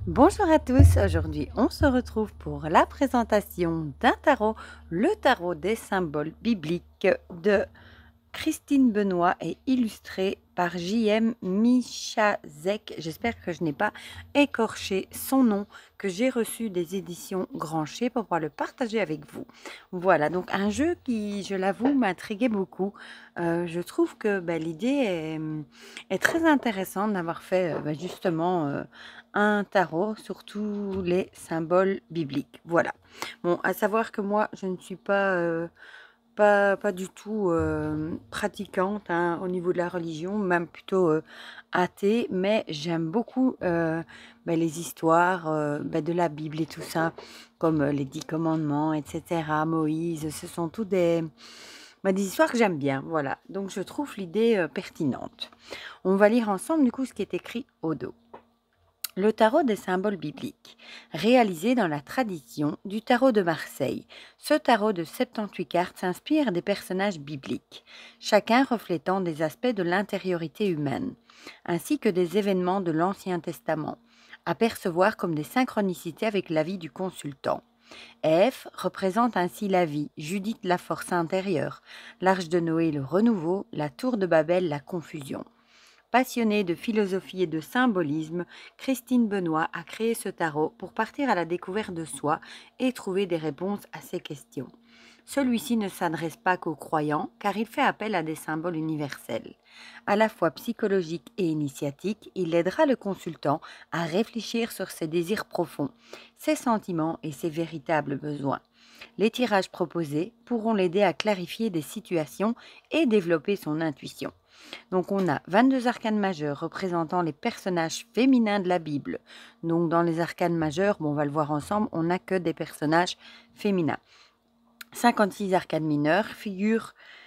Bonjour à tous, aujourd'hui on se retrouve pour la présentation d'un tarot, le tarot des symboles bibliques de Christine Benoît est illustré par J.M. Michazek. J'espère que je n'ai pas écorché son nom, que j'ai reçu des éditions Grancher pour pouvoir le partager avec vous. Voilà, donc un jeu qui, je l'avoue, m'intriguait beaucoup. Je trouve que l'idée est très intéressante d'avoir fait justement un tarot sur tous les symboles bibliques. Voilà. Bon, à savoir que moi, je ne suis pas du tout pratiquante hein, au niveau de la religion, même plutôt athée, mais j'aime beaucoup les histoires de la Bible et tout ça, comme les 10 commandements, etc., Moïse, ce sont tous des histoires que j'aime bien, voilà. Donc je trouve l'idée pertinente. On va lire ensemble du coup ce qui est écrit au dos. Le tarot des symboles bibliques, réalisé dans la tradition du tarot de Marseille. Ce tarot de 78 cartes s'inspire des personnages bibliques, chacun reflétant des aspects de l'intériorité humaine, ainsi que des événements de l'Ancien Testament, à percevoir comme des synchronicités avec la vie du consultant. F représente ainsi la vie, Judith la force intérieure, l'Arche de Noé le renouveau, la Tour de Babel la confusion. Passionnée de philosophie et de symbolisme, Christine Benoît a créé ce tarot pour partir à la découverte de soi et trouver des réponses à ses questions. Celui-ci ne s'adresse pas qu'aux croyants car il fait appel à des symboles universels. À la fois psychologique et initiatique, il aidera le consultant à réfléchir sur ses désirs profonds, ses sentiments et ses véritables besoins. Les tirages proposés pourront l'aider à clarifier des situations et développer son intuition. Donc on a 22 arcanes majeures représentant les personnages féminins de la Bible. Donc dans les arcanes majeures, on va le voir ensemble, on n'a que des personnages féminins. 56 arcanes mineures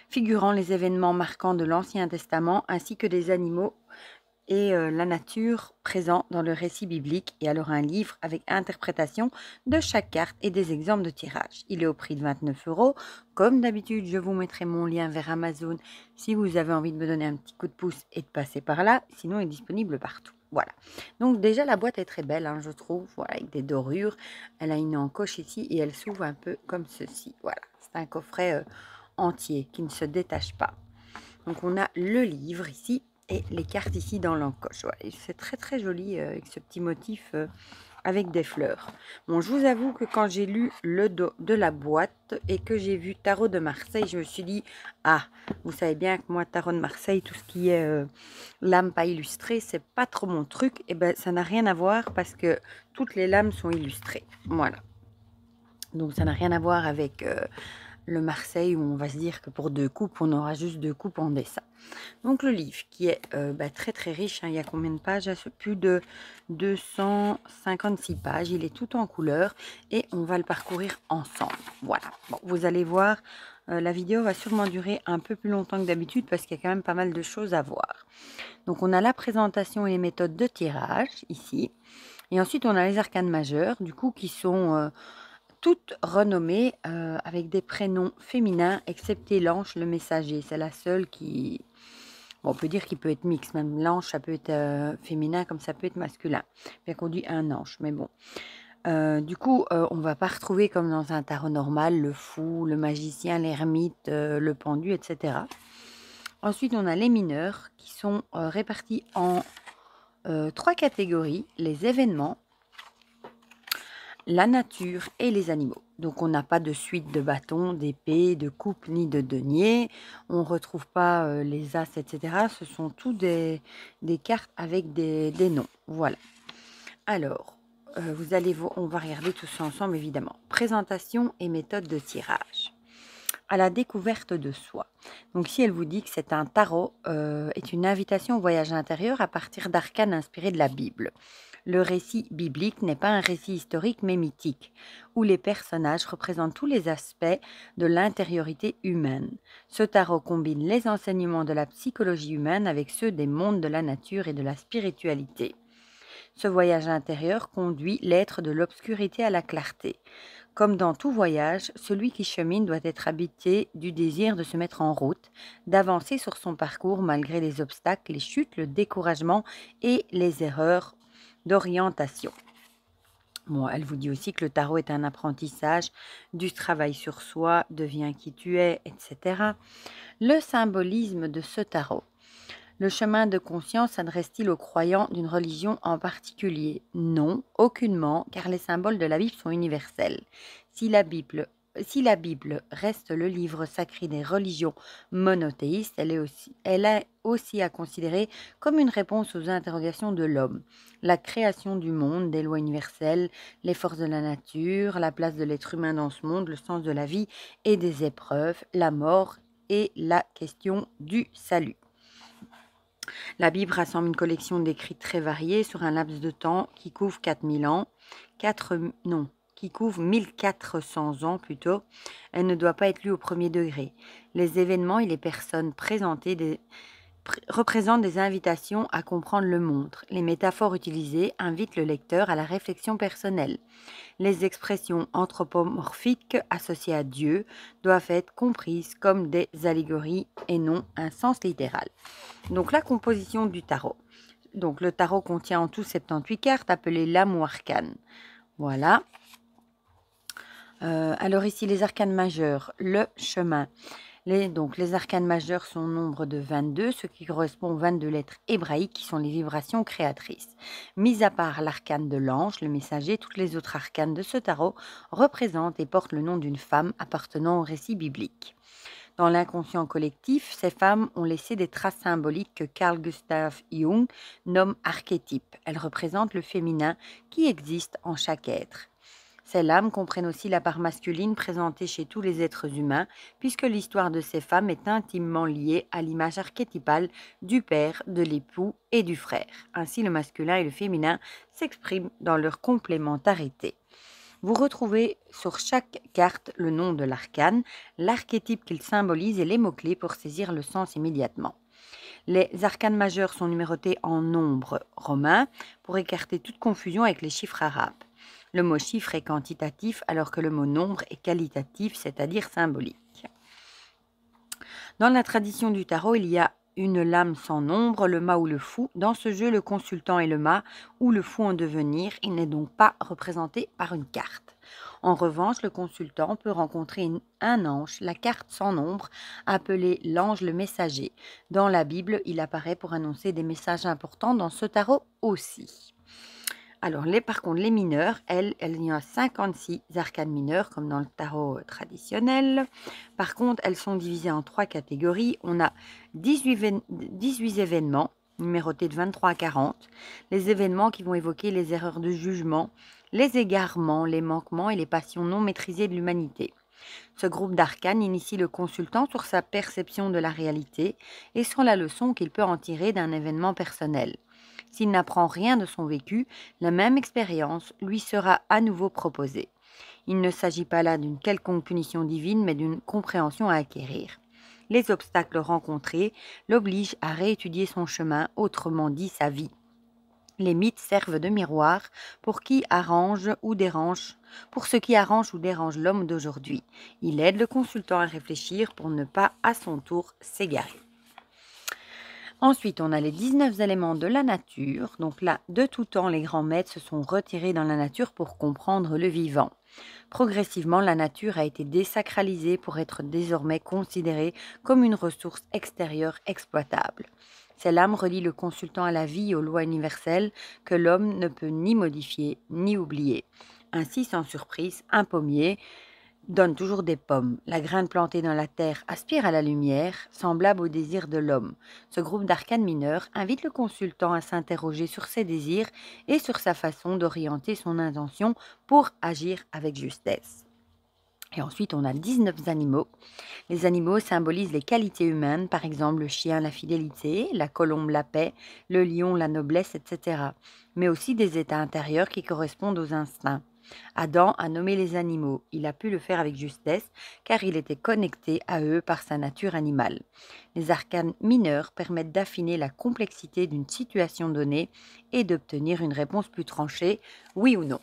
figurant les événements marquants de l'Ancien Testament ainsi que des animaux et la nature présents dans le récit biblique, et alors un livre avec interprétation de chaque carte et des exemples de tirage. Il est au prix de 29 €. Comme d'habitude, je vous mettrai mon lien vers Amazon si vous avez envie de me donner un petit coup de pouce et de passer par là, sinon il est disponible partout. Voilà, donc déjà la boîte est très belle, hein, je trouve, voilà, avec des dorures. Elle a une encoche ici et elle s'ouvre un peu comme ceci. Voilà, c'est un coffret entier qui ne se détache pas. Donc on a le livre ici et les cartes ici dans l'encoche. Voilà. C'est très très joli avec ce petit motif avec des fleurs. Bon, je vous avoue que quand j'ai lu le dos de la boîte et que j'ai vu Tarot de Marseille, je me suis dit, ah, vous savez bien que moi, Tarot de Marseille, tout ce qui est lames pas illustrées, c'est pas trop mon truc. Et ben, ça n'a rien à voir parce que toutes les lames sont illustrées. Voilà. Donc ça n'a rien à voir avec le Marseille où on va se dire que pour 2 coupes, on aura juste 2 coupes en dessin. Donc le livre qui est très très riche, hein, il y a combien de pages? Plus de 256 pages, il est tout en couleur et on va le parcourir ensemble. Voilà, bon, vous allez voir, la vidéo va sûrement durer un peu plus longtemps que d'habitude parce qu'il y a quand même pas mal de choses à voir. Donc on a la présentation et les méthodes de tirage ici. Et ensuite on a les arcanes majeures, du coup qui sont toutes renommées avec des prénoms féminins, excepté l'ange, le messager. C'est la seule qui... Bon, on peut dire qu'il peut être mixte, même l'ange, ça peut être féminin comme ça peut être masculin. Bien qu'on dit un ange, mais bon. Du coup, on ne va pas retrouver comme dans un tarot normal le fou, le magicien, l'ermite, le pendu, etc. Ensuite, on a les mineurs qui sont répartis en 3 catégories, les événements, la nature et les animaux. Donc on n'a pas de suite de bâtons, d'épées, de coupes ni de deniers. On ne retrouve pas les as, etc. Ce sont tous des cartes avec des noms. Voilà. Alors, on va regarder tout ça ensemble évidemment. Présentation et méthode de tirage. À la découverte de soi. Donc si elle vous dit que c'est un tarot, est une invitation au voyage intérieur à partir d'arcanes inspirées de la Bible. Le récit biblique n'est pas un récit historique mais mythique, où les personnages représentent tous les aspects de l'intériorité humaine. Ce tarot combine les enseignements de la psychologie humaine avec ceux des mondes de la nature et de la spiritualité. Ce voyage intérieur conduit l'être de l'obscurité à la clarté. Comme dans tout voyage, celui qui chemine doit être habité du désir de se mettre en route, d'avancer sur son parcours malgré les obstacles, les chutes, le découragement et les erreurs d'orientation. Bon, elle vous dit aussi que le tarot est un apprentissage, du travail sur soi, deviens qui tu es, etc. Le symbolisme de ce tarot. Le chemin de conscience s'adresse-t-il aux croyants d'une religion en particulier? Non, aucunement, car les symboles de la Bible sont universels. Si la Bible, si la Bible reste le livre sacré des religions monothéistes, elle est aussi à considérer comme une réponse aux interrogations de l'homme. La création du monde, des lois universelles, les forces de la nature, la place de l'être humain dans ce monde, le sens de la vie et des épreuves, la mort et la question du salut. La Bible rassemble une collection d'écrits très variés sur un laps de temps qui couvre 4000 ans, qui couvre 1400 ans plutôt. Elle ne doit pas être lue au premier degré. Les événements et les personnes présentées représentent des invitations à comprendre le monde. Les métaphores utilisées invitent le lecteur à la réflexion personnelle. Les expressions anthropomorphiques associées à Dieu doivent être comprises comme des allégories et non un sens littéral. Donc la composition du tarot. Donc le tarot contient en tout 78 cartes appelées lames ou arcanes. Voilà. Alors ici les arcanes majeures, le chemin. Les arcanes majeures sont au nombre de 22, ce qui correspond aux 22 lettres hébraïques qui sont les vibrations créatrices. Mis à part l'arcane de l'ange, le messager, toutes les autres arcanes de ce tarot représentent et portent le nom d'une femme appartenant au récit biblique. Dans l'inconscient collectif, ces femmes ont laissé des traces symboliques que Carl Gustav Jung nomme archétypes. Elles représentent le féminin qui existe en chaque être. Ces lames comprennent aussi la part masculine présentée chez tous les êtres humains, puisque l'histoire de ces femmes est intimement liée à l'image archétypale du père, de l'époux et du frère. Ainsi, le masculin et le féminin s'expriment dans leur complémentarité. Vous retrouvez sur chaque carte le nom de l'arcane, l'archétype qu'il symbolise et les mots-clés pour saisir le sens immédiatement. Les arcanes majeures sont numérotés en nombres romains pour écarter toute confusion avec les chiffres arabes. Le mot chiffre est quantitatif alors que le mot nombre est qualitatif, c'est-à-dire symbolique. Dans la tradition du tarot, il y a une lame sans nombre, le mât ou le fou. Dans ce jeu, le consultant est le mât ou le fou en devenir. Il n'est donc pas représenté par une carte. En revanche, le consultant peut rencontrer un ange, la carte sans nombre, appelée l'ange le messager. Dans la Bible, il apparaît pour annoncer des messages importants dans ce tarot aussi. Alors, par contre, les mineurs, il y a 56 arcanes mineures, comme dans le tarot traditionnel. Par contre, elles sont divisées en 3 catégories. On a 18 événements, numérotés de 23 à 40. Les événements qui vont évoquer les erreurs de jugement, les égarements, les manquements et les passions non maîtrisées de l'humanité. Ce groupe d'arcanes initie le consultant sur sa perception de la réalité et sur la leçon qu'il peut en tirer d'un événement personnel. S'il n'apprend rien de son vécu, la même expérience lui sera à nouveau proposée. Il ne s'agit pas là d'une quelconque punition divine, mais d'une compréhension à acquérir. Les obstacles rencontrés l'obligent à réétudier son chemin, autrement dit sa vie. Les mythes servent de miroir pour ce qui arrange ou dérange l'homme d'aujourd'hui. Il aide le consultant à réfléchir pour ne pas à son tour s'égarer. Ensuite, on a les 19 éléments de la nature. Donc là, de tout temps, les grands maîtres se sont retirés dans la nature pour comprendre le vivant. Progressivement, la nature a été désacralisée pour être désormais considérée comme une ressource extérieure exploitable. Ces lames relient le consultant à la vie et aux lois universelles que l'homme ne peut ni modifier ni oublier. Ainsi, sans surprise, un pommier donne toujours des pommes. La graine plantée dans la terre aspire à la lumière, semblable au désir de l'homme. Ce groupe d'arcanes mineurs invite le consultant à s'interroger sur ses désirs et sur sa façon d'orienter son intention pour agir avec justesse. Et ensuite, on a 19 animaux. Les animaux symbolisent les qualités humaines, par exemple le chien, la fidélité, la colombe, la paix, le lion, la noblesse, etc. Mais aussi des états intérieurs qui correspondent aux instincts. Adam a nommé les animaux. Il a pu le faire avec justesse, car il était connecté à eux par sa nature animale. Les arcanes mineurs permettent d'affiner la complexité d'une situation donnée et d'obtenir une réponse plus tranchée, oui ou non.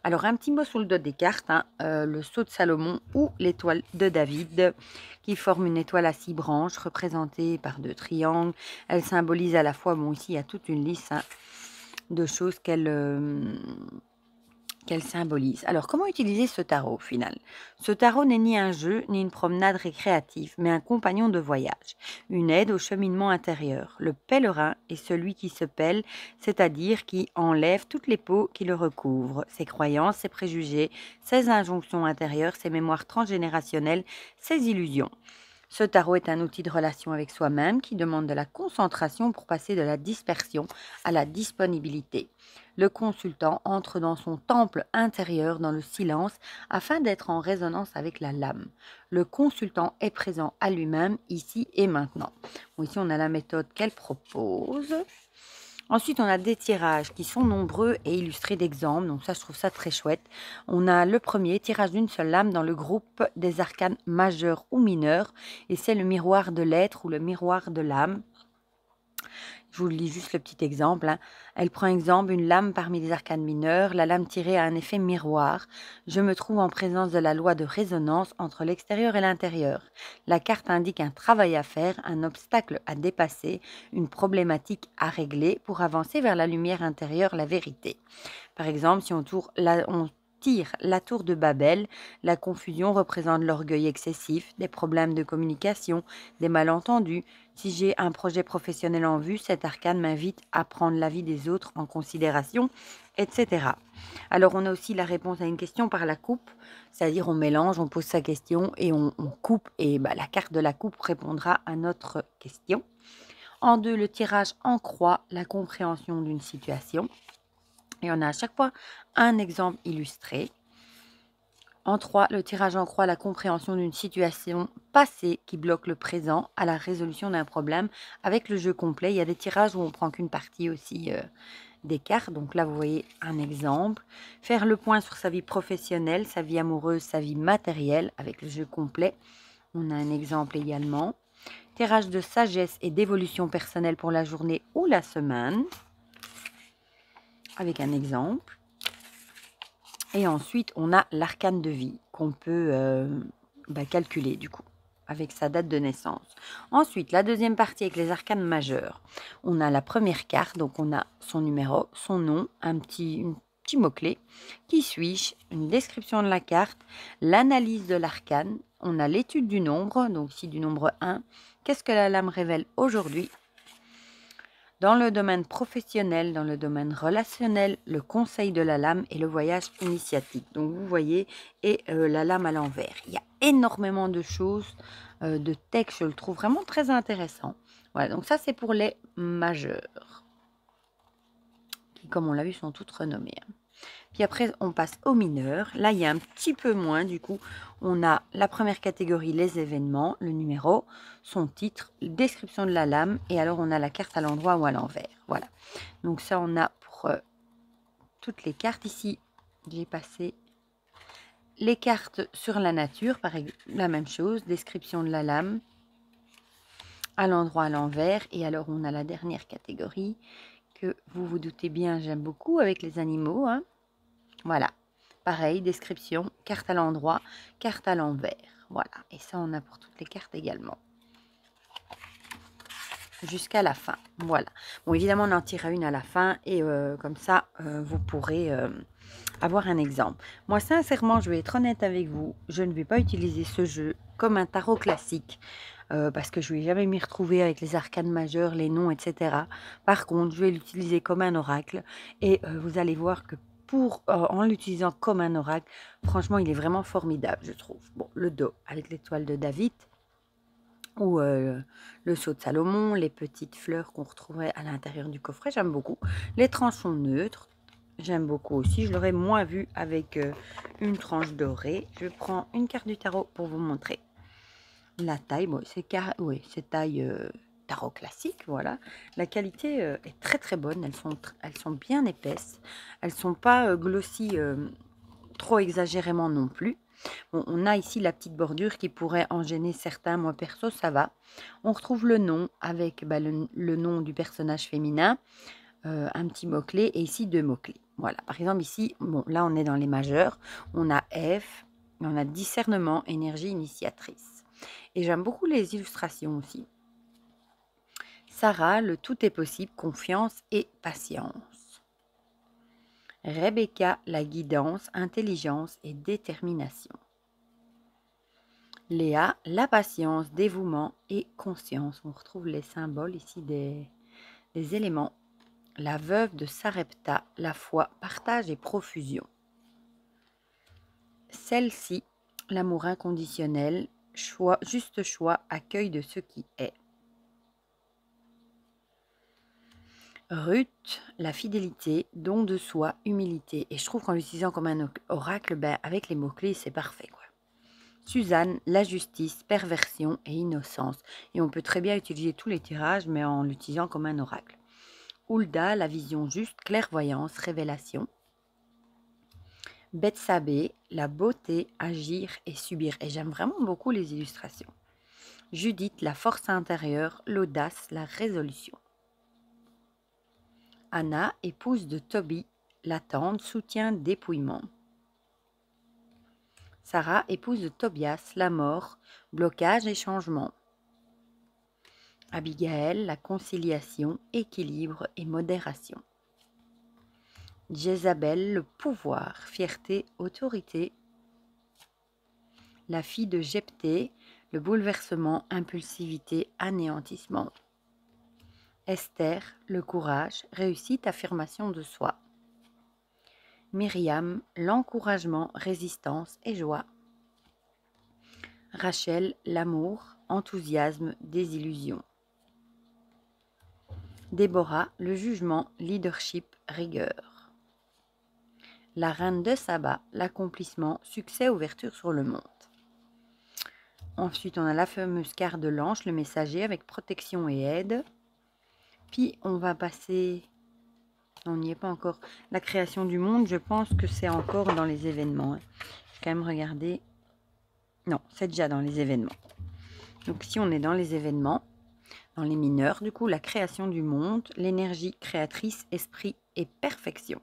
Alors, un petit mot sur le dos des cartes, le sceau de Salomon ou l'étoile de David, qui forme une étoile à 6 branches, représentée par 2 triangles. Elle symbolise à la fois, ici il y a toute une liste de choses qu'elle qu'elle symbolise. Alors, comment utiliser ce tarot au final? Ce tarot n'est ni un jeu, ni une promenade récréative, mais un compagnon de voyage, une aide au cheminement intérieur. Le pèlerin est celui qui se pèle, c'est-à-dire qui enlève toutes les peaux qui le recouvrent, ses croyances, ses préjugés, ses injonctions intérieures, ses mémoires transgénérationnelles, ses illusions. Ce tarot est un outil de relation avec soi-même qui demande de la concentration pour passer de la dispersion à la disponibilité. Le consultant entre dans son temple intérieur dans le silence afin d'être en résonance avec la lame. Le consultant est présent à lui-même ici et maintenant. Bon, ici, on a la méthode qu'elle propose. Ensuite, on a des tirages qui sont nombreux et illustrés d'exemples. Donc ça, je trouve ça très chouette. On a le premier, tirage d'une seule lame dans le groupe des arcanes majeurs ou mineurs. Et c'est le miroir de l'être ou le miroir de l'âme. Je vous lis juste le petit exemple. Elle prend exemple une lame parmi les arcanes mineurs. La lame tirée a un effet miroir. Je me trouve en présence de la loi de résonance entre l'extérieur et l'intérieur. La carte indique un travail à faire, un obstacle à dépasser, une problématique à régler pour avancer vers la lumière intérieure, la vérité. Par exemple, si on tire la tour de Babel, la confusion représente l'orgueil excessif, des problèmes de communication, des malentendus. Si j'ai un projet professionnel en vue, cet arcane m'invite à prendre l'avis des autres en considération, etc. Alors, on a aussi la réponse à une question par la coupe, c'est-à-dire on mélange, on pose sa question et on coupe, et la carte de la coupe répondra à notre question. En 2, le tirage en croix, la compréhension d'une situation. Et on a à chaque fois un exemple illustré. En 3, le tirage en croix, la compréhension d'une situation passée qui bloque le présent à la résolution d'un problème. Avec le jeu complet, il y a des tirages où on prend qu'une partie aussi des cartes. Donc là, vous voyez un exemple. Faire le point sur sa vie professionnelle, sa vie amoureuse, sa vie matérielle avec le jeu complet. On a un exemple également. Tirage de sagesse et d'évolution personnelle pour la journée ou la semaine. Avec un exemple. Et ensuite, on a l'arcane de vie qu'on peut calculer du coup, avec sa date de naissance. Ensuite, la deuxième partie avec les arcanes majeurs. On a la première carte, donc on a son numéro, son nom, un petit mot-clé. Qui suis-je? Une description de la carte, l'analyse de l'arcane. On a l'étude du nombre, donc ici du nombre 1. Qu'est-ce que la lame révèle aujourd'hui? Dans le domaine professionnel, dans le domaine relationnel, le conseil de la lame et le voyage initiatique. Donc vous voyez, et la lame à l'envers. Il y a énormément de choses, de textes, je le trouve vraiment très intéressant. Voilà, donc ça c'est pour les majeurs, qui comme on l'a vu sont toutes renommées. Puis après, on passe aux mineurs. Là, il y a un petit peu moins. Du coup, on a la première catégorie, les événements, le numéro, son titre, description de la lame. Et alors, on a la carte à l'endroit ou à l'envers. Voilà. Donc ça, on a pour toutes les cartes. Ici, j'ai passé les cartes sur la nature. Par exemple, la même chose, description de la lame, à l'endroit, à l'envers. Et alors, on a la dernière catégorie que vous vous doutez bien, j'aime beaucoup avec les animaux. Voilà. Pareil, description, carte à l'endroit, carte à l'envers. Voilà. Et ça, on a pour toutes les cartes également. Jusqu'à la fin. Voilà. Bon, évidemment, on en tirera une à la fin. Et comme ça, vous pourrez avoir un exemple. Moi, sincèrement, je vais être honnête avec vous. Je ne vais pas utiliser ce jeu comme un tarot classique. Parce que je ne vais jamais m'y retrouver avec les arcanes majeures, les noms, etc. Par contre, je vais l'utiliser comme un oracle. Et vous allez voir que en l'utilisant comme un oracle, franchement, il est vraiment formidable, je trouve. Bon, le dos avec l'étoile de David ou le sceau de Salomon, les petites fleurs qu'on retrouverait à l'intérieur du coffret, j'aime beaucoup. Les tranches sont neutres, j'aime beaucoup aussi. Je l'aurais moins vu avec une tranche dorée. Je prends une carte du tarot pour vous montrer la taille. Bon, c'est taille tarot classique, voilà. La qualité est très très bonne, elles sont bien épaisses, elles sont pas glossy trop exagérément non plus. Bon, on a ici la petite bordure qui pourrait en gêner certains, moi perso ça va. On retrouve le nom avec le nom du personnage féminin, un petit mot-clé et ici 2 mots-clés. Voilà, par exemple ici, bon là on est dans les majeurs, on a F, et on a discernement, énergie initiatrice. Et j'aime beaucoup les illustrations aussi. Sarah, le tout est possible, confiance et patience. Rebecca, la guidance, intelligence et détermination. Léa, la patience, dévouement et conscience. On retrouve les symboles ici des éléments. La veuve de Sarepta, la foi, partage et profusion. Celle-ci, l'amour inconditionnel, juste choix, accueil de ce qui est. Ruth, la fidélité, don de soi, humilité. Et je trouve qu'en l'utilisant comme un oracle, avec les mots-clés, c'est parfait, quoi. Suzanne, la justice, perversion et innocence. Et on peut très bien utiliser tous les tirages, mais en l'utilisant comme un oracle. Hulda, la vision juste, clairvoyance, révélation. Bethsabée, la beauté, agir et subir. Et j'aime vraiment beaucoup les illustrations. Judith, la force intérieure, l'audace, la résolution. Anna, épouse de Toby, l'attente, soutien, dépouillement. Sarah, épouse de Tobias, la mort, blocage et changement. Abigail, la conciliation, équilibre et modération. Jézabel, le pouvoir, fierté, autorité. La fille de Jephthé, le bouleversement, impulsivité, anéantissement. Esther, le courage, réussite, affirmation de soi. Myriam, l'encouragement, résistance et joie. Rachel, l'amour, enthousiasme, désillusion. Déborah, le jugement, leadership, rigueur. La reine de Saba, l'accomplissement, succès, ouverture sur le monde. Ensuite, on a la fameuse carte de l'ange, le messager, avec protection et aide. Puis, on va passer... On n'y est pas encore. La création du monde, je pense que c'est encore dans les événements. Je vais quand même regarder. Non, c'est déjà dans les événements. Donc, si on est dans les événements, dans les mineurs, du coup, la création du monde, l'énergie créatrice, esprit et perfection.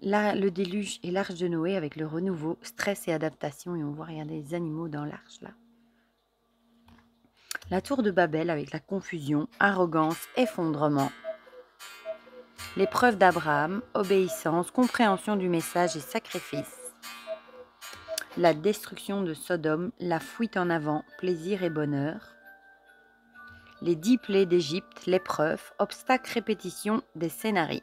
Là, le déluge et l'arche de Noé avec le renouveau, stress et adaptation. Et on voit, regarder les animaux dans l'arche, là. La tour de Babel avec la confusion, arrogance, effondrement. L'épreuve d'Abraham, obéissance, compréhension du message et sacrifice. La destruction de Sodome, la fuite en avant, plaisir et bonheur. Les 10 plaies d'Égypte, l'épreuve, obstacle, répétition des scénarios.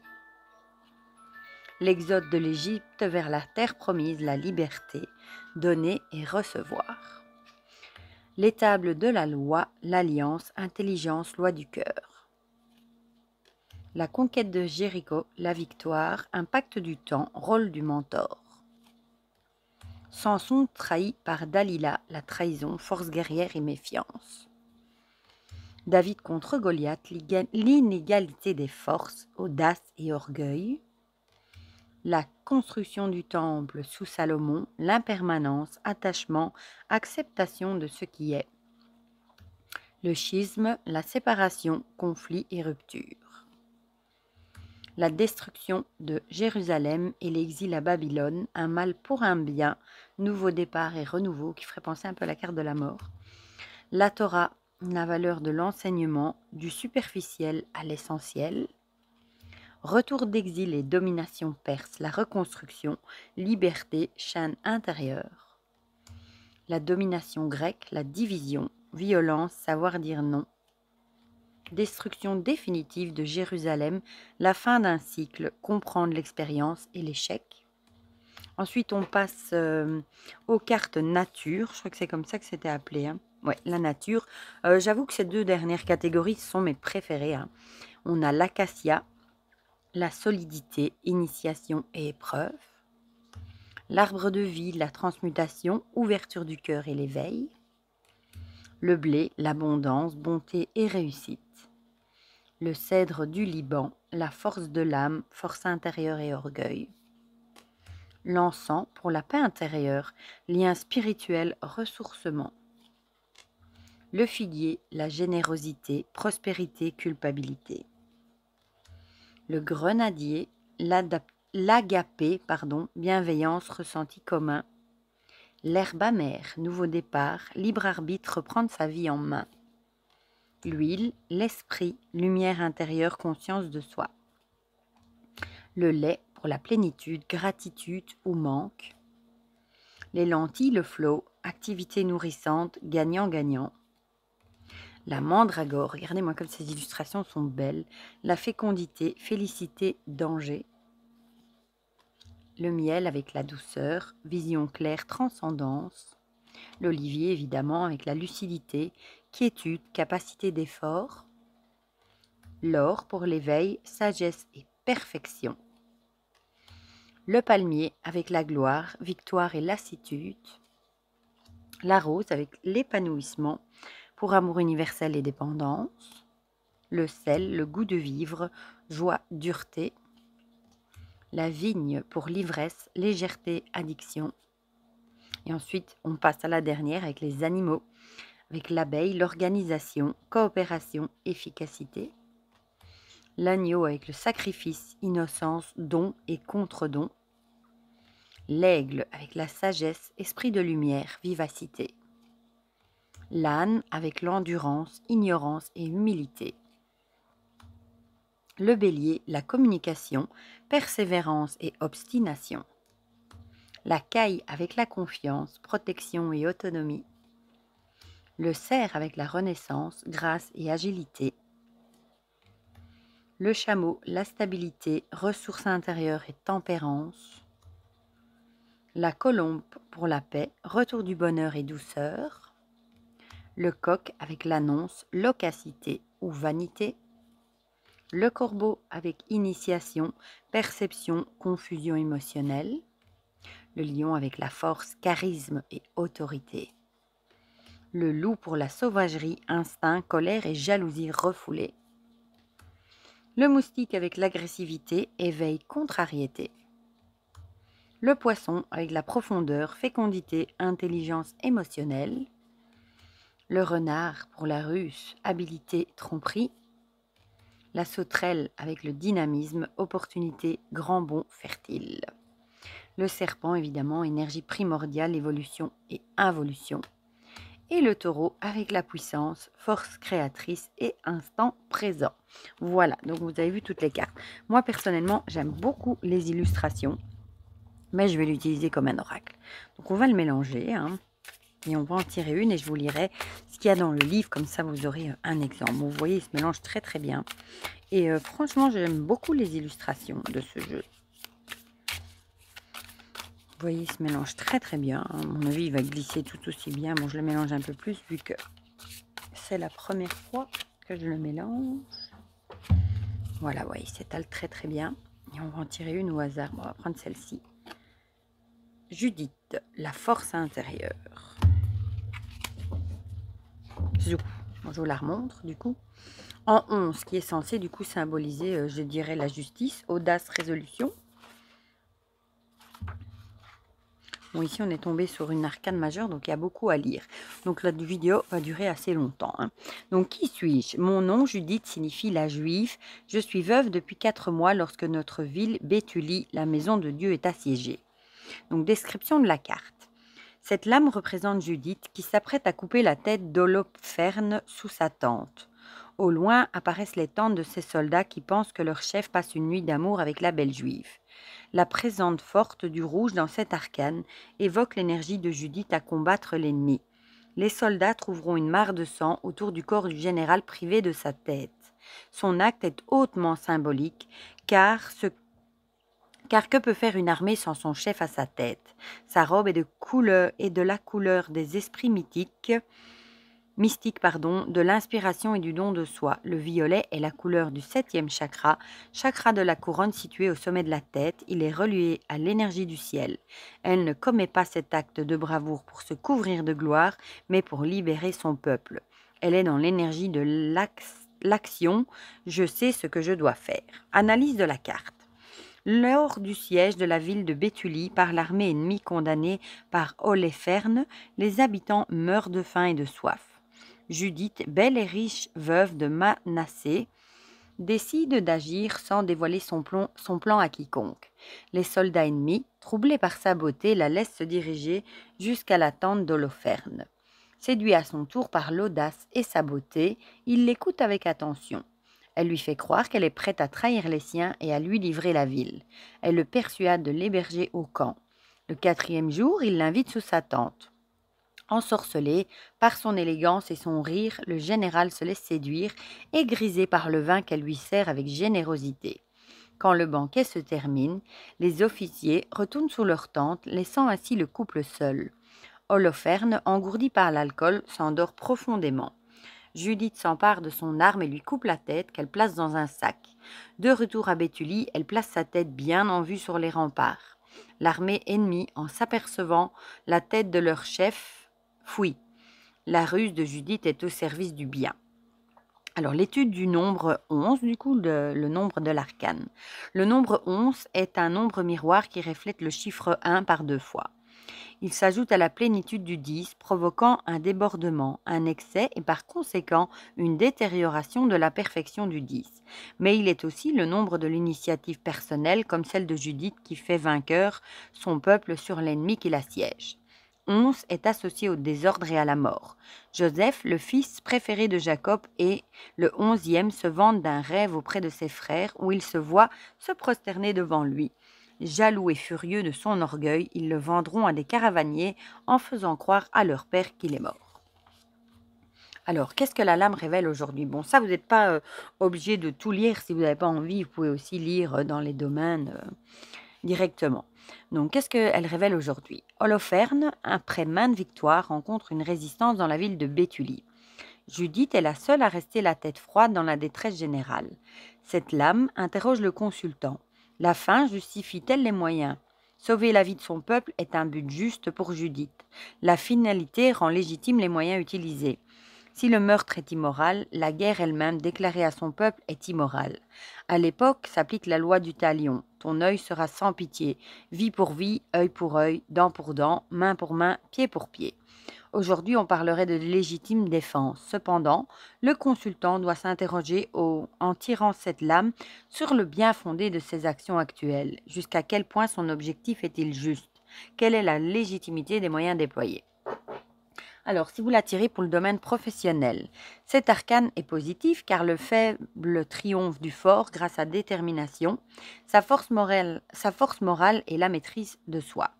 L'exode de l'Égypte vers la terre promise, la liberté, donner et recevoir. L'étable de la loi, l'alliance, intelligence, loi du cœur. La conquête de Jéricho, la victoire, impact du temps, rôle du mentor. Samson trahi par Dalila, la trahison, force guerrière et méfiance. David contre Goliath, l'inégalité des forces, audace et orgueil. La construction du temple sous Salomon, l'impermanence, attachement, acceptation de ce qui est. Le schisme, la séparation, conflit et rupture. La destruction de Jérusalem et l'exil à Babylone, un mal pour un bien, nouveau départ et renouveau, qui ferait penser un peu à la carte de la mort. La Torah, la valeur de l'enseignement, du superficiel à l'essentiel. Retour d'exil et domination perse, la reconstruction, liberté, chaîne intérieure. La domination grecque, la division, violence, savoir dire non. Destruction définitive de Jérusalem, la fin d'un cycle, comprendre l'expérience et l'échec. Ensuite, on passe aux cartes nature. Je crois que c'est comme ça que c'était appelé. Hein. Ouais, la nature. J'avoue que ces deux dernières catégories sont mes préférées. Hein. On a l'acacia, la solidité, initiation et épreuve. L'arbre de vie, la transmutation, ouverture du cœur et l'éveil. Le blé, l'abondance, bonté et réussite. Le cèdre du Liban, la force de l'âme, force intérieure et orgueil. L'encens pour la paix intérieure, lien spirituel, ressourcement. Le figuier, la générosité, prospérité, culpabilité. Le grenadier, l'agapé, bienveillance, ressenti commun. L'herbe amère, nouveau départ, libre arbitre, reprendre sa vie en main. L'huile, l'esprit, lumière intérieure, conscience de soi. Le lait pour la plénitude, gratitude ou manque. Les lentilles, le flow, activité nourrissante, gagnant-gagnant. La mandragore, regardez-moi comme ces illustrations sont belles. La fécondité, félicité, danger. Le miel avec la douceur, vision claire, transcendance. L'olivier, évidemment, avec la lucidité, quiétude, capacité d'effort. L'or pour l'éveil, sagesse et perfection. Le palmier avec la gloire, victoire et lassitude. La rose avec l'épanouissement pour amour universel et dépendance. Le sel, le goût de vivre, joie, dureté. La vigne pour l'ivresse, légèreté, addiction. Et ensuite, on passe à la dernière avec les animaux, avec l'abeille, l'organisation, coopération, efficacité. L'agneau avec le sacrifice, innocence, don et contre-don. L'aigle avec la sagesse, esprit de lumière, vivacité. L'âne avec l'endurance, ignorance et humilité. Le bélier, la communication, persévérance et obstination. La caille avec la confiance, protection et autonomie. Le cerf avec la renaissance, grâce et agilité. Le chameau, la stabilité, ressources intérieures et tempérance. La colombe pour la paix, retour du bonheur et douceur. Le coq avec l'annonce, loquacité ou vanité. Le corbeau avec initiation, perception, confusion émotionnelle. Le lion avec la force, charisme et autorité. Le loup pour la sauvagerie, instinct, colère et jalousie refoulée. Le moustique avec l'agressivité, éveil, contrariété. Le poisson avec la profondeur, fécondité, intelligence émotionnelle. Le renard pour la ruse, habileté, tromperie. La sauterelle avec le dynamisme, opportunité, grand bond, fertile. Le serpent, évidemment, énergie primordiale, évolution et involution. Et le taureau avec la puissance, force créatrice et instant présent. Voilà, donc vous avez vu toutes les cartes. Moi, personnellement, j'aime beaucoup les illustrations, mais je vais l'utiliser comme un oracle. Donc, on va le mélanger, hein, et on va en tirer une et je vous lirai ce qu'il y a dans le livre, comme ça vous aurez un exemple. Vous voyez, il se mélange très très bien. Et franchement, j'aime beaucoup les illustrations de ce jeu. Vous voyez, il se mélange très très bien. À mon avis, il va glisser tout aussi bien. Bon, je le mélange un peu plus vu que c'est la première fois que je le mélange. Voilà, ouais, il s'étale très très bien. Et on va en tirer une au hasard. Bon, on va prendre celle-ci. Judith, la force intérieure. Zou. Bon, je vous la remontre du coup. En 11, qui est censé du coup symboliser, je dirais, la justice, audace, résolution. Bon, ici, on est tombé sur une arcane majeure, donc il y a beaucoup à lire. Donc, la vidéo va durer assez longtemps, hein. Donc, qui suis-je? Mon nom, Judith, signifie la juive. Je suis veuve depuis 4 mois lorsque notre ville, Béthulie, la maison de Dieu, est assiégée. Donc, description de la carte. Cette lame représente Judith qui s'apprête à couper la tête d'Holoferne sous sa tente. Au loin apparaissent les tentes de ces soldats qui pensent que leur chef passe une nuit d'amour avec la belle juive. La présence forte du rouge dans cet arcane évoque l'énergie de Judith à combattre l'ennemi. Les soldats trouveront une mare de sang autour du corps du général privé de sa tête. Son acte est hautement symbolique, car que peut faire une armée sans son chef à sa tête? Sa robe est de la couleur des esprits mystique, de l'inspiration et du don de soi. Le violet est la couleur du 7e chakra, chakra de la couronne situé au sommet de la tête. Il est relié à l'énergie du ciel. Elle ne commet pas cet acte de bravoure pour se couvrir de gloire, mais pour libérer son peuple. Elle est dans l'énergie de l'action. Je sais ce que je dois faire. Analyse de la carte. Lors du siège de la ville de Béthulie par l'armée ennemie condamnée par Holoferne, les habitants meurent de faim et de soif. Judith, belle et riche veuve de Manassé, décide d'agir sans dévoiler son plan à quiconque. Les soldats ennemis, troublés par sa beauté, la laissent se diriger jusqu'à la tente d'Holoferne. Séduit à son tour par l'audace et sa beauté, il l'écoute avec attention. Elle lui fait croire qu'elle est prête à trahir les siens et à lui livrer la ville. Elle le persuade de l'héberger au camp. Le 4e jour, il l'invite sous sa tente. Ensorcelé par son élégance et son rire, le général se laisse séduire et griser par le vin qu'elle lui sert avec générosité. Quand le banquet se termine, les officiers retournent sous leur tente, laissant ainsi le couple seul. Holoferne, engourdi par l'alcool, s'endort profondément. Judith s'empare de son arme et lui coupe la tête, qu'elle place dans un sac. De retour à Béthulie, elle place sa tête bien en vue sur les remparts. L'armée ennemie, en s'apercevant la tête de leur chef, fuit. La ruse de Judith est au service du bien. Alors, l'étude du nombre 11, le nombre de l'arcane. Le nombre 11 est un nombre miroir qui reflète le chiffre 1 par 2 fois. Il s'ajoute à la plénitude du 10, provoquant un débordement, un excès et par conséquent une détérioration de la perfection du 10. Mais il est aussi le nombre de l'initiative personnelle, comme celle de Judith qui fait vainqueur son peuple sur l'ennemi qui l'assiège. 11 est associé au désordre et à la mort. Joseph, le fils préféré de Jacob, et le 11e se vante d'un rêve auprès de ses frères où il se voit se prosterner devant lui. Jaloux et furieux de son orgueil, ils le vendront à des caravaniers en faisant croire à leur père qu'il est mort. Alors, qu'est-ce que la lame révèle aujourd'hui? Bon, ça, vous n'êtes pas obligé de tout lire si vous n'avez pas envie. Vous pouvez aussi lire dans les domaines directement. Donc, qu'est-ce qu'elle révèle aujourd'hui? Holoferne, après maintes victoires, rencontre une résistance dans la ville de Béthulie. Judith est la seule à rester la tête froide dans la détresse générale. Cette lame interroge le consultant. La fin justifie-t-elle les moyens? Sauver la vie de son peuple est un but juste pour Judith. La finalité rend légitime les moyens utilisés. Si le meurtre est immoral, la guerre elle-même déclarée à son peuple est immorale. À l'époque s'applique la loi du talion. Ton œil sera sans pitié, vie pour vie, œil pour œil, dent pour dent, main pour main, pied pour pied. Aujourd'hui, on parlerait de légitime défense. Cependant, le consultant doit s'interroger en tirant cette lame sur le bien fondé de ses actions actuelles. Jusqu'à quel point son objectif est-il juste? Quelle est la légitimité des moyens déployés? Alors, si vous la tirez pour le domaine professionnel, cet arcane est positif car le faible triomphe du fort grâce à détermination, sa force morale est la maîtrise de soi.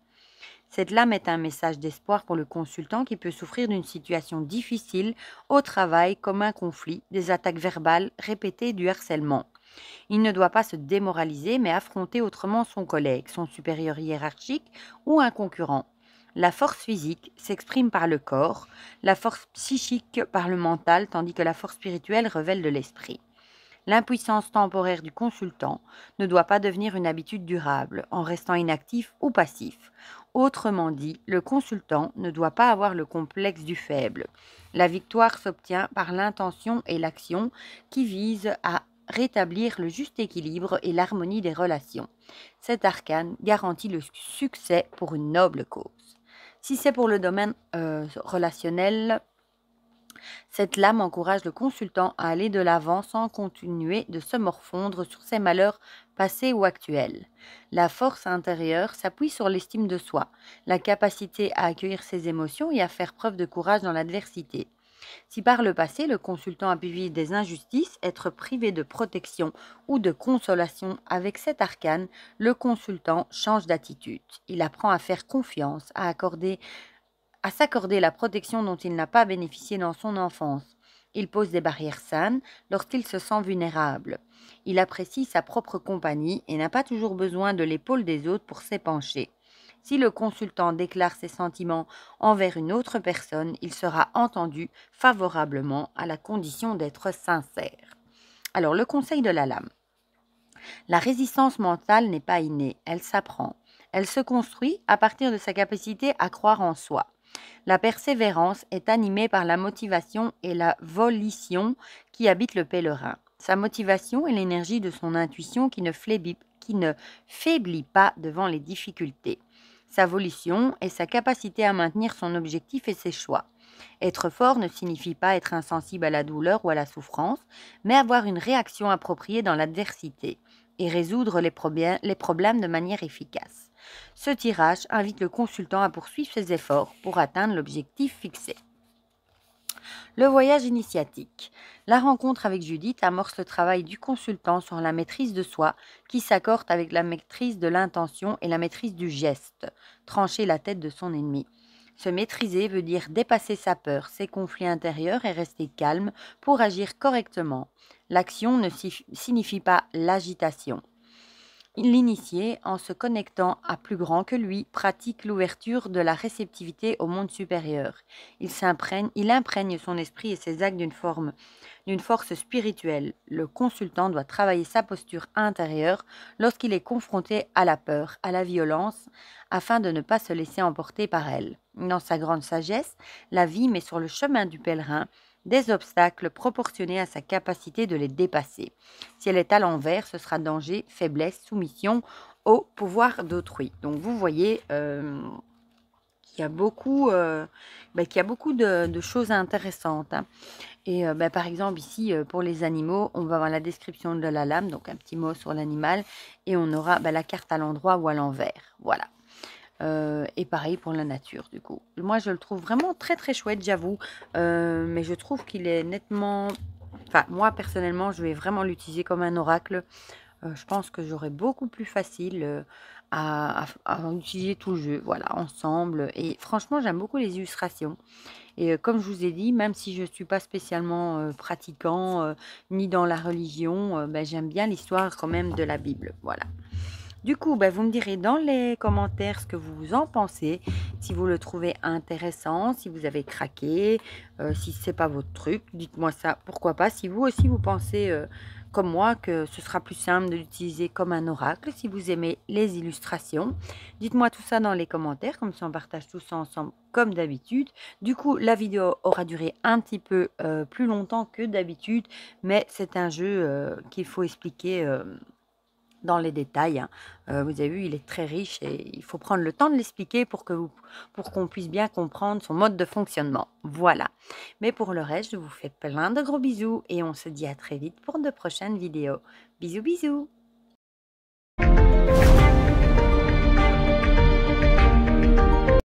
Cette lame est un message d'espoir pour le consultant qui peut souffrir d'une situation difficile au travail comme un conflit, des attaques verbales répétées, du harcèlement. Il ne doit pas se démoraliser mais affronter autrement son collègue, son supérieur hiérarchique ou un concurrent. La force physique s'exprime par le corps, la force psychique par le mental, tandis que la force spirituelle révèle de l'esprit. L'impuissance temporaire du consultant ne doit pas devenir une habitude durable, en restant inactif ou passif. Autrement dit, le consultant ne doit pas avoir le complexe du faible. La victoire s'obtient par l'intention et l'action qui visent à rétablir le juste équilibre et l'harmonie des relations. Cet arcane garantit le succès pour une noble cause. Si c'est pour le domaine relationnel, cette lame encourage le consultant à aller de l'avant sans continuer de se morfondre sur ses malheurs passés ou actuels. La force intérieure s'appuie sur l'estime de soi, la capacité à accueillir ses émotions et à faire preuve de courage dans l'adversité. Si par le passé, le consultant a pu vivre des injustices, être privé de protection ou de consolation, avec cet arcane, le consultant change d'attitude. Il apprend à faire confiance, à s'accorder la protection dont il n'a pas bénéficié dans son enfance. Il pose des barrières saines lorsqu'il se sent vulnérable. Il apprécie sa propre compagnie et n'a pas toujours besoin de l'épaule des autres pour s'épancher. Si le consultant déclare ses sentiments envers une autre personne, il sera entendu favorablement à la condition d'être sincère. Alors, le conseil de la lame. La résistance mentale n'est pas innée, elle s'apprend. Elle se construit à partir de sa capacité à croire en soi. La persévérance est animée par la motivation et la volition qui habitent le pèlerin. Sa motivation est l'énergie de son intuition qui ne faiblit pas devant les difficultés. Sa volition est sa capacité à maintenir son objectif et ses choix. Être fort ne signifie pas être insensible à la douleur ou à la souffrance, mais avoir une réaction appropriée dans l'adversité et résoudre les problèmes de manière efficace. Ce tirage invite le consultant à poursuivre ses efforts pour atteindre l'objectif fixé. Le voyage initiatique. La rencontre avec Judith amorce le travail du consultant sur la maîtrise de soi qui s'accorde avec la maîtrise de l'intention et la maîtrise du geste, trancher la tête de son ennemi. Se maîtriser veut dire dépasser sa peur, ses conflits intérieurs et rester calme pour agir correctement. L'action ne signifie pas l'agitation. L'initié, en se connectant à plus grand que lui, pratique l'ouverture de la réceptivité au monde supérieur. Il imprègne son esprit et ses actes d'une force spirituelle. Le consultant doit travailler sa posture intérieure lorsqu'il est confronté à la peur, à la violence, afin de ne pas se laisser emporter par elle. Dans sa grande sagesse, la vie met sur le chemin du pèlerin des obstacles proportionnés à sa capacité de les dépasser. Si elle est à l'envers, ce sera danger, faiblesse, soumission au pouvoir d'autrui. Donc vous voyez qu'il y a beaucoup, de choses intéressantes. Hein. Et par exemple ici, pour les animaux, on va avoir la description de la lame, donc un petit mot sur l'animal, et on aura la carte à l'endroit ou à l'envers. Voilà. Et pareil pour la nature du coup. Moi je le trouve vraiment très très chouette, j'avoue, mais je trouve qu'il est nettement... Enfin, moi personnellement, je vais vraiment l'utiliser comme un oracle. Je pense que j'aurai beaucoup plus facile à utiliser tout le jeu, voilà, ensemble. Et franchement, j'aime beaucoup les illustrations. Et comme je vous ai dit, même si je ne suis pas spécialement pratiquant, ni dans la religion, j'aime bien l'histoire quand même de la Bible, voilà. Du coup, vous me direz dans les commentaires ce que vous en pensez, si vous le trouvez intéressant, si vous avez craqué, si ce n'est pas votre truc, dites-moi ça, pourquoi pas. Si vous aussi vous pensez, comme moi, que ce sera plus simple de l'utiliser comme un oracle, si vous aimez les illustrations, dites-moi tout ça dans les commentaires, comme ça on partage tout ça ensemble comme d'habitude. Du coup, la vidéo aura duré un petit peu plus longtemps que d'habitude, mais c'est un jeu qu'il faut expliquer dans les détails. Hein. Vous avez vu, il est très riche et il faut prendre le temps de l'expliquer pour qu'on puisse bien comprendre son mode de fonctionnement. Voilà. Mais pour le reste, je vous fais plein de gros bisous et on se dit à très vite pour de prochaines vidéos. Bisous, bisous!